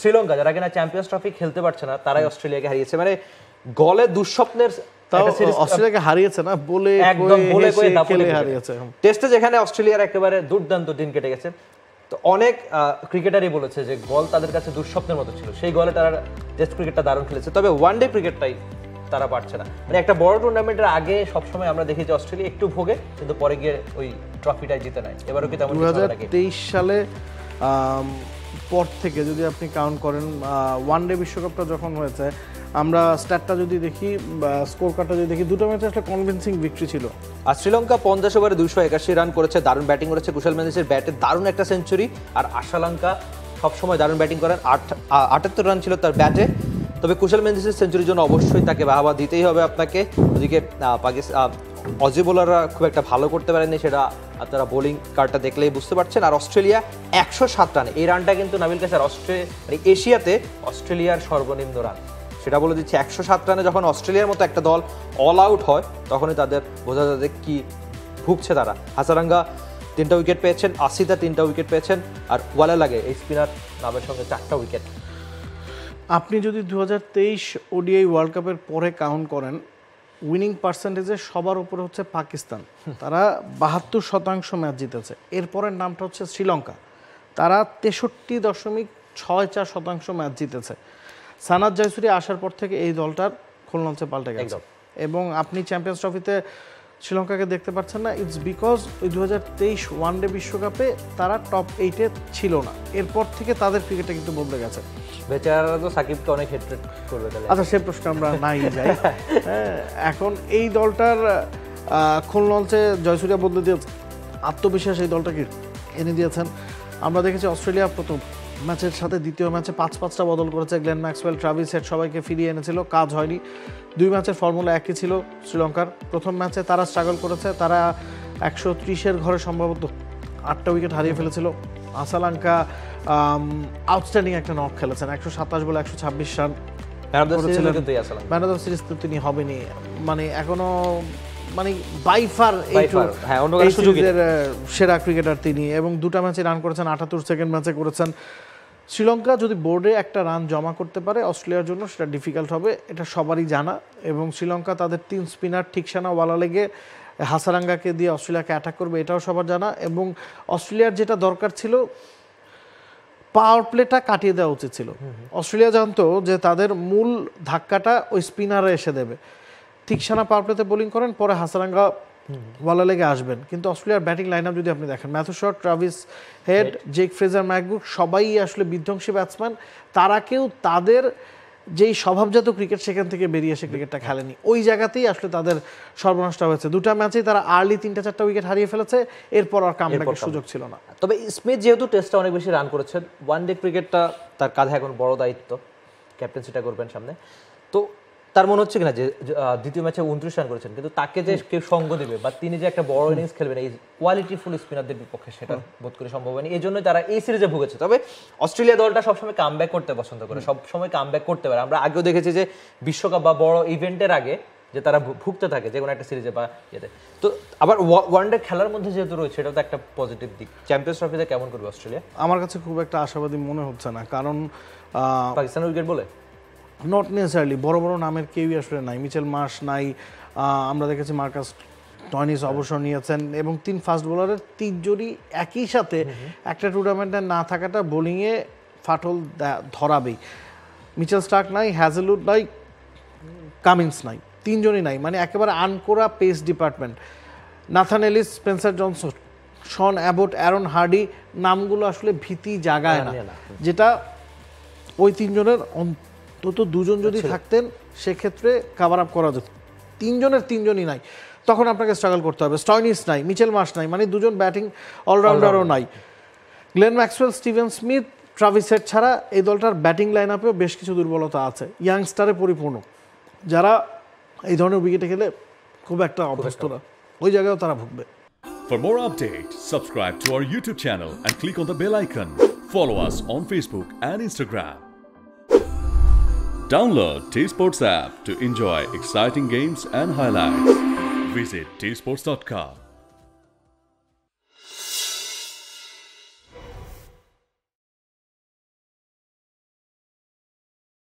শ্রীলঙ্কা যারা কিনা champions trophy খেলতে পারছে না তারাই অস্ট্রেলিয়াকে হারিয়েছে, মানে গলে দুঃস্বপ্নের অস্ট্রেলিয়াকে হারিয়েছে না বলে একদম বলে কয়ে দাপটে হারিয়েছে। টেস্টে যেখানে অস্ট্রেলিয়ার একেবারে দুর্দান্ত দিন কেটে গেছে, তো অনেক ক্রিকেটারই বলেছে যে গল তাদের কাছে দুঃস্বপ্নের মতো ছিল, সেই গলে তারা টেস্ট ক্রিকেটটা দারুণ খেলেছে, তবে ওয়ানডে ক্রিকেটটাই তারা পারছে না। মানে একটা বড় টুর্নামেন্টের আগে সবসময় আমরা দেখি যে অস্ট্রেলিয়া একটু ভোগে কিন্তু পরে গিয়ে ওই ট্রফিটাই জিতে নেয়। এবারও কি তেমন 2023 সালে পর থেকে যদি আপনি কাউন্ট করেন ওয়ানডে বিশ্বকাপটা যখন হয়েছে, আমরা স্ট্যাটটা যদি দেখি, স্কোর কার্ডটা যদি দেখি, দুটো ম্যাচে আসলে কনভিন্সিং ভিক্টরি ছিল। আর শ্রীলঙ্কা 50 ওভারে 281 রান করেছে, দারুণ ব্যাটিং করেছে, কুশল মেন্ডিসের ব্যাটে দারুণ একটা সেঞ্চুরি। আর আশালঙ্কা সবসময় দারুণ ব্যাটিং করেন, 78 রান ছিল তার ব্যাটে। তবে কুশল মেন্ডিসের সেঞ্চুরির জন্য অবশ্যই তাকে বাহবা দিতেই হবে আপনাকে। ওদিকে অজি বোলাররা খুব একটা ভালো করতে পারেনি, সেটা আপনারা বোলিং কার্ডটা দেখলেই বুঝতে পারছেন। আর অস্ট্রেলিয়া 107 রানে, এই রানটা কিন্তু নাবিল কাসার মানে এশিয়াতে অস্ট্রেলিয়ার সর্বনিম্ন রান, সেটা বলে দিচ্ছে। 107 রানে যখন অস্ট্রেলিয়ার মতো একটা দল অল আউট হয় তখনই তাদের বোঝা যাবে কি ভুগছে তারা। হাসারাঙ্গা 3টা উইকেট পেয়েছেন, আসিদা 3টা উইকেট পেয়েছেন, আর ওয়ালে লাগে এই স্পিনার নামের সঙ্গে 4টা উইকেট। আপনি যদি 2023 ওডিআই ওয়ার্ল্ড কাপের পরে কাউন্ট করেন, উইনিং পার্সেন্টেজে সবার উপরে হচ্ছে পাকিস্তান, তারা 72% ম্যাচ জিতেছে। এরপরের নামটা হচ্ছে শ্রীলঙ্কা, তারা 63.64% ম্যাচ জিতেছে। সানাত জয়সুরি আসার পর থেকে এই দলটার খোলনালচে পাল্টে গেছে। এবং আপনি চ্যাম্পিয়ন্স ট্রফিতে শ্রীলঙ্কাকে দেখতে পাচ্ছেন না, ইটস বিকজ ওই 2023 ওয়ানডে বিশ্বকাপে তারা টপ 8-এ ছিল না। এরপর থেকে তাদের ক্রিকেটটা কিন্তু বদলে গেছে। বেচারা তো সাকিবকে অনেক হেট্রেট করবে তাহলে। আচ্ছা, সে প্রশ্ন আমরা নাই যাই। এখন এই দলটার খোলনালচে জয়সুরিয়া বদলে দিয়েছে, আত্মবিশ্বাস এই দলটাকে এনে দিয়েছেন। আমরা দেখেছি অস্ট্রেলিয়া প্রথম ম্যাচের সাথে দ্বিতীয় ম্যাচে 5-5টা বদল করেছে, গ্লেন ম্যাক্সওয়েল, ট্রাভিস হেড সবাইকে ফিরিয়ে এনেছিল, কাজ হয়নি। 2 ম্যাচের ফর্মুলা একই ছিল শ্রীলঙ্কার। প্রথম ম্যাচে তারা স্ট্রাগল করেছে, তারা 130-এর ঘরে সম্ভবত 8টা উইকেট হারিয়ে ফেলেছিল। আশালঙ্কা আউটস্ট্যান্ডিং একটা নক খেলেছেন, 127 বলে 126 run. Man of the series তো তিনি হবেনি, মানে এখনো মানে বাইফার সেরা ক্রিকেটার তিনি, এবং 2টা ম্যাচে রান করেছেন, 78 সেকেন্ড ম্যাচে করেছেন। শ্রীলঙ্কা যদি বোর্ডে একটা রান জমা করতে পারে অস্ট্রেলিয়ার জন্য সেটা ডিফিকাল্ট হবে, এটা সবারই জানা। এবং শ্রীলঙ্কা তাদের 3 স্পিনার ঠিকসানা ওয়ালা লেগে হাসারাঙ্গাকে দিয়ে অস্ট্রেলিয়াকে অ্যাটাক করবে, এটাও সবার জানা। এবং অস্ট্রেলিয়ার যেটা দরকার ছিল, পাওয়ার প্লেটা কাটিয়ে দেওয়া উচিত ছিল। অস্ট্রেলিয়া জানতো যে তাদের মূল ধাক্কাটা ওই স্পিনারে এসে দেবে। ঠিকসানা পাওয়ার প্লেতে বোলিং করেন, পরে হাসারাঙ্গা ওয়ালা লেগে আসবেন। কিন্তু অস্ট্রেলিয়ার ব্যাটিং লাইন আপ যদি আপনি দেখেন, Matthew Short, Travis Head, Jake Fraser McGurk সবাই আসলে বিধ্বংসী ব্যাটসম্যান। তারা কেউ তাদের যেই স্বভাবজাত ক্রিকেট সেখান থেকে বেরিয়ে এসে ক্রিকেটটা খেলেনি, ওই জায়গাতেই আসলে তাদের সর্বনাশটা হয়েছে। 2টা ম্যাচেই তারা আর্লি 3-4টা উইকেট হারিয়ে ফেলেছে, এরপর আর কামব্যাকের সুযোগ ছিল না। তবে স্মিথ যেহেতু টেস্টে অনেক বেশি রান করেছেন, ওয়ানডে ক্রিকেটটা তার কাঁধে এখন বড় দায়িত্ব, ক্যাপ্টেন্সিটা করবেন সামনে। তো তার মনে হচ্ছে কিনা যে দ্বিতীয় ম্যাচে 29 রান করেছেন, কিন্তু তাকে যে কেউ সঙ্গ দেবে বা তিনি যে একটা বড় ইনিংস খেলবেন এই কোয়ালিটিফুল স্পিনারদের বিপক্ষে, সেটা বোধ করে সম্ভব হয়নি। এই জন্যই তারা এই সিরিজে ভুগেছে। তবে অস্ট্রেলিয়া দলটা সবসময় কামব্যাক করতে পছন্দ করে, সবসময় কামব্যাক করতে পারে। আমরা আগেও দেখেছি যে বিশ্বকাপ বা বড় ইভেন্টের আগে যে তারা ভুগতে থাকে যে কোনো একটা সিরিজে বা ইয়েতে। তো আবার ওয়ানডে খেলার মধ্যে যেহেতু রয়েছে, এটাও তো একটা পজিটিভ দিক। চ্যাম্পিয়ন্স ট্রফিতে কেমন করবে অস্ট্রেলিয়া? আমার কাছে খুব একটা আশাবাদী মনে হচ্ছে না, কারণ পাকিস্তানের উইকেট বলে নট নেসেসারিলি বড় বড় নামের কেউই আসলে নাই। মিচেল মার্শ নাই, আমরা দেখেছি মার্কাস টয়নিস অবসর নিয়েছেন, এবং 3 ফাস্ট বোলারের 3 জনই একই সাথে একটা টুর্নামেন্টে না থাকাটা বোলিংয়ে ফাটল ধরাবেই। মিচেল স্টার্ক নাই, হ্যাজেলউড নাই, কামিন্স নাই, 3 জনই নাই, মানে একেবারে আনকোরা pace department. Nathan Ellis, Spencer Johnson, Sean Abbott, Aaron Hardie, নামগুলো আসলে ভীতি জাগায় না, যেটা ওই 3 জনের অন্তত 2 জন যদি থাকতেন সেক্ষেত্রে কাভার আপ করা যেত। 3 জনের 3 জনই নাই, তখন আপনাকে স্ট্রাগল করতে হবে। স্টয়নিস নাই, মিচেল মার্শ নাই, মানে 2 জন ব্যাটিং অলরাউন্ডারও নাই। Glenn Maxwell, Steven Smith, Travis head ছাড়া এই দলটার ব্যাটিং লাইন আপেও বেশ কিছু দুর্বলতা আছে, ইয়াংস্টারে পরিপূর্ণ, যারা এই ধরনের উইকেটে খেলে খুব একটা অভ্যস্ত না, ওই জায়গায়ও তারা ভুগবে। For more updates, subscribe to our YouTube channel and click on the bell icon. Follow us on Facebook and Instagram. Download T-Sports app to enjoy exciting games and highlights. Visit tsports.com.